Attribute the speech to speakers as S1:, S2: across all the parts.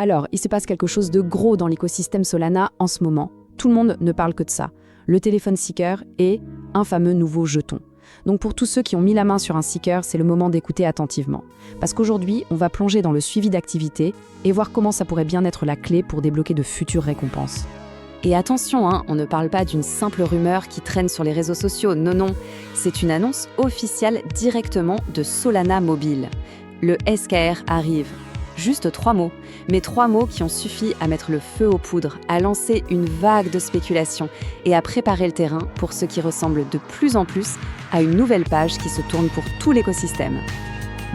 S1: Alors, il se passe quelque chose de gros dans l'écosystème Solana en ce moment. Tout le monde ne parle que de ça. Le téléphone Seeker et un fameux nouveau jeton. Donc pour tous ceux qui ont mis la main sur un Seeker, c'est le moment d'écouter attentivement. Parce qu'aujourd'hui, on va plonger dans le suivi d'activité et voir comment ça pourrait bien être la clé pour débloquer de futures récompenses.
S2: Et attention, on ne parle pas d'une simple rumeur qui traîne sur les réseaux sociaux, non, c'est une annonce officielle directement de Solana Mobile. Le SKR arrive. Juste 3 mots, mais 3 mots qui ont suffi à mettre le feu aux poudres, à lancer une vague de spéculation et à préparer le terrain pour ce qui ressemble de plus en plus à une nouvelle page qui se tourne pour tout l'écosystème.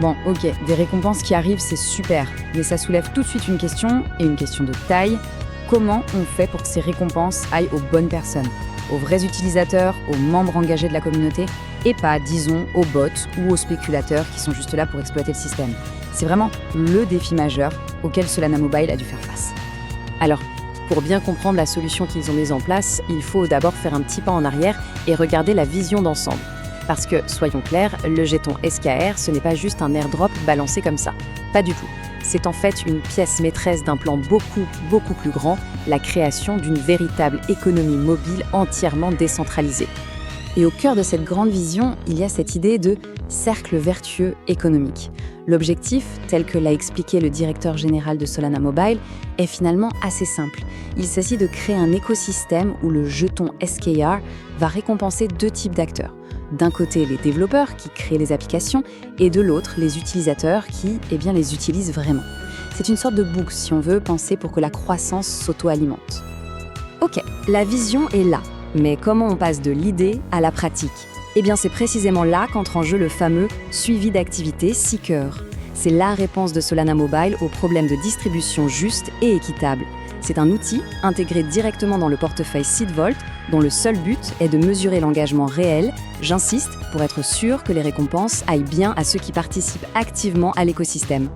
S1: Bon, ok, des récompenses qui arrivent, c'est super, mais ça soulève tout de suite une question, et une question de taille. Comment on fait pour que ces récompenses aillent aux bonnes personnes, aux vrais utilisateurs, aux membres engagés de la communauté, et pas, disons, aux bots ou aux spéculateurs qui sont juste là pour exploiter le système. C'est vraiment le défi majeur auquel Solana Mobile a dû faire face.
S2: Alors, pour bien comprendre la solution qu'ils ont mise en place, il faut d'abord faire un petit pas en arrière et regarder la vision d'ensemble. Parce que, soyons clairs, le jeton SKR, ce n'est pas juste un airdrop balancé comme ça. Pas du tout. C'est en fait une pièce maîtresse d'un plan beaucoup plus grand, la création d'une véritable économie mobile entièrement décentralisée. Et au cœur de cette grande vision, il y a cette idée de cercle vertueux économique. L'objectif, tel que l'a expliqué le directeur général de Solana Mobile, est finalement assez simple. Il s'agit de créer un écosystème où le jeton SKR va récompenser 2 types d'acteurs. D'un côté, les développeurs qui créent les applications, et de l'autre, les utilisateurs qui, les utilisent vraiment. C'est une sorte de boucle, si on veut, penser pour que la croissance s'auto-alimente. Ok, la vision est là, mais comment on passe de l'idée à la pratique ? C'est précisément là qu'entre en jeu le fameux suivi d'activité Seeker. C'est la réponse de Solana Mobile au problème de distribution juste et équitable. C'est un outil intégré directement dans le portefeuille SeedVault, dont le seul but est de mesurer l'engagement réel, j'insiste, pour être sûr que les récompenses aillent bien à ceux qui participent activement à l'écosystème.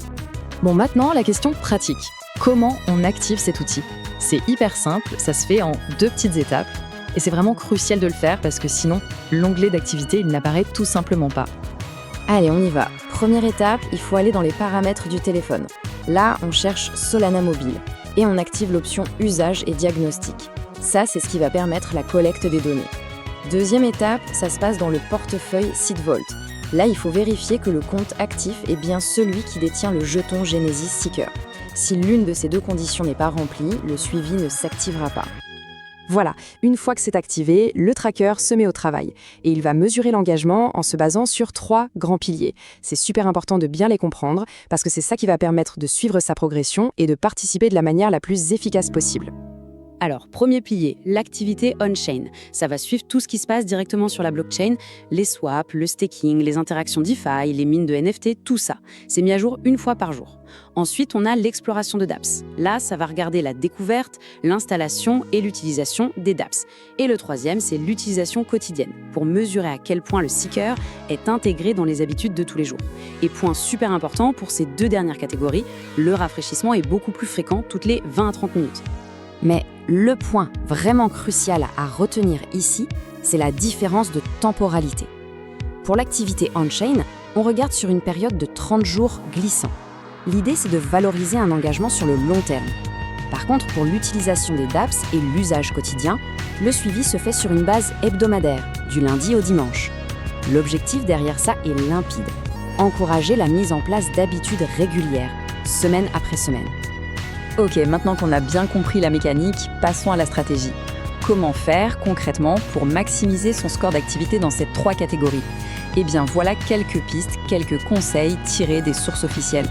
S3: Bon, maintenant, la question pratique. Comment on active cet outil ? C'est hyper simple, ça se fait en 2 petites étapes. Et c'est vraiment crucial de le faire parce que sinon, l'onglet d'activité, il n'apparaît tout simplement pas.
S2: Allez, on y va. Première étape, il faut aller dans les paramètres du téléphone. Là, on cherche Solana Mobile et on active l'option Usage et diagnostic. Ça, c'est ce qui va permettre la collecte des données. Deuxième étape, ça se passe dans le portefeuille SeedVault. Là, il faut vérifier que le compte actif est bien celui qui détient le jeton Genesis Seeker. Si l'une de ces 2 conditions n'est pas remplie, le suivi ne s'activera pas. Voilà, une fois que c'est activé, le tracker se met au travail et il va mesurer l'engagement en se basant sur 3 grands piliers. C'est super important de bien les comprendre parce que c'est ça qui va permettre de suivre sa progression et de participer de la manière la plus efficace possible.
S4: Alors, premier pilier, l'activité on-chain. Ça va suivre tout ce qui se passe directement sur la blockchain, les swaps, le staking, les interactions DeFi, les mines de NFT, tout ça. C'est mis à jour 1 fois par jour. Ensuite, on a l'exploration de dApps. Là, ça va regarder la découverte, l'installation et l'utilisation des dApps. Et le troisième, c'est l'utilisation quotidienne, pour mesurer à quel point le Seeker est intégré dans les habitudes de tous les jours. Et point super important pour ces 2 dernières catégories, le rafraîchissement est beaucoup plus fréquent toutes les 20 à 30 minutes.
S2: Mais le point vraiment crucial à retenir ici, c'est la différence de temporalité. Pour l'activité on-chain, on regarde sur une période de 30 jours glissants. L'idée, c'est de valoriser un engagement sur le long terme. Par contre, pour l'utilisation des dApps et l'usage quotidien, le suivi se fait sur une base hebdomadaire, du lundi au dimanche. L'objectif derrière ça est limpide. Encourager la mise en place d'habitudes régulières, semaine après semaine.
S3: Ok, maintenant qu'on a bien compris la mécanique, passons à la stratégie. Comment faire concrètement pour maximiser son score d'activité dans ces 3 catégories ? Voilà quelques pistes, quelques conseils tirés des sources officielles.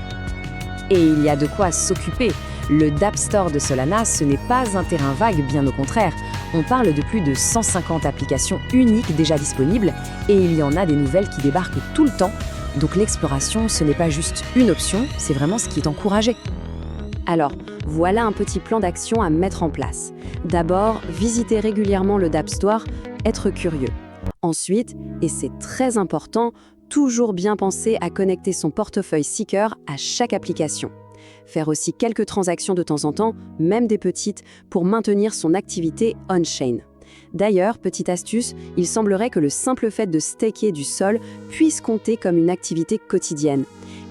S2: Et il y a de quoi s'occuper. Le dApp Store de Solana, ce n'est pas un terrain vague, bien au contraire. On parle de plus de 150 applications uniques déjà disponibles et il y en a des nouvelles qui débarquent tout le temps. Donc l'exploration, ce n'est pas juste une option, c'est vraiment ce qui est encouragé. Alors, voilà un petit plan d'action à mettre en place. D'abord, visiter régulièrement le dApp Store, être curieux. Ensuite, et c'est très important, toujours bien penser à connecter son portefeuille Seeker à chaque application. Faire aussi quelques transactions de temps en temps, même des petites, pour maintenir son activité on-chain. D'ailleurs, petite astuce, il semblerait que le simple fait de staker du sol puisse compter comme une activité quotidienne.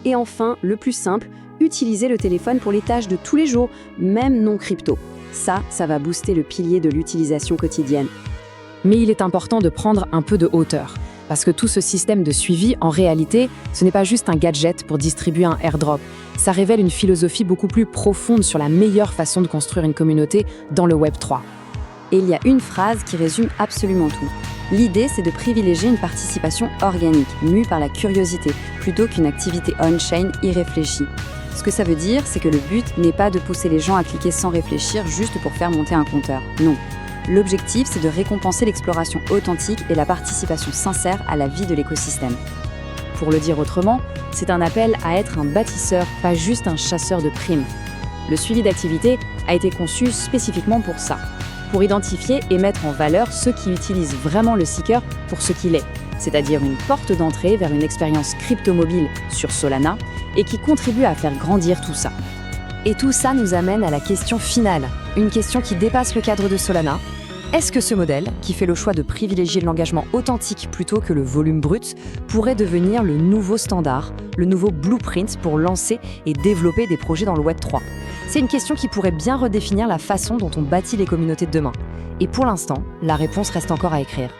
S2: Et enfin, le plus simple,
S4: utiliser le téléphone pour les tâches de tous les jours, même non crypto. Ça va booster le pilier de l'utilisation quotidienne.
S2: Mais il est important de prendre un peu de hauteur. Parce que tout ce système de suivi, en réalité, ce n'est pas juste un gadget pour distribuer un airdrop. Ça révèle une philosophie beaucoup plus profonde sur la meilleure façon de construire une communauté dans le Web 3.
S3: Et il y a une phrase qui résume absolument tout. L'idée, c'est de privilégier une participation organique, mue par la curiosité, plutôt qu'une activité on-chain irréfléchie. Ce que ça veut dire, c'est que le but n'est pas de pousser les gens à cliquer sans réfléchir juste pour faire monter un compteur. Non. L'objectif, c'est de récompenser l'exploration authentique et la participation sincère à la vie de l'écosystème.
S2: Pour le dire autrement, c'est un appel à être un bâtisseur, pas juste un chasseur de primes. Le suivi d'activité a été conçu spécifiquement pour ça, pour identifier et mettre en valeur ceux qui utilisent vraiment le Seeker pour ce qu'il est, c'est-à-dire une porte d'entrée vers une expérience crypto-mobile sur Solana et qui contribue à faire grandir tout ça. Et tout ça nous amène à la question finale, une question qui dépasse le cadre de Solana. Est-ce que ce modèle, qui fait le choix de privilégier l'engagement authentique plutôt que le volume brut, pourrait devenir le nouveau standard, le nouveau blueprint pour lancer et développer des projets dans le Web 3 ? C'est une question qui pourrait bien redéfinir la façon dont on bâtit les communautés de demain. Et pour l'instant, la réponse reste encore à écrire.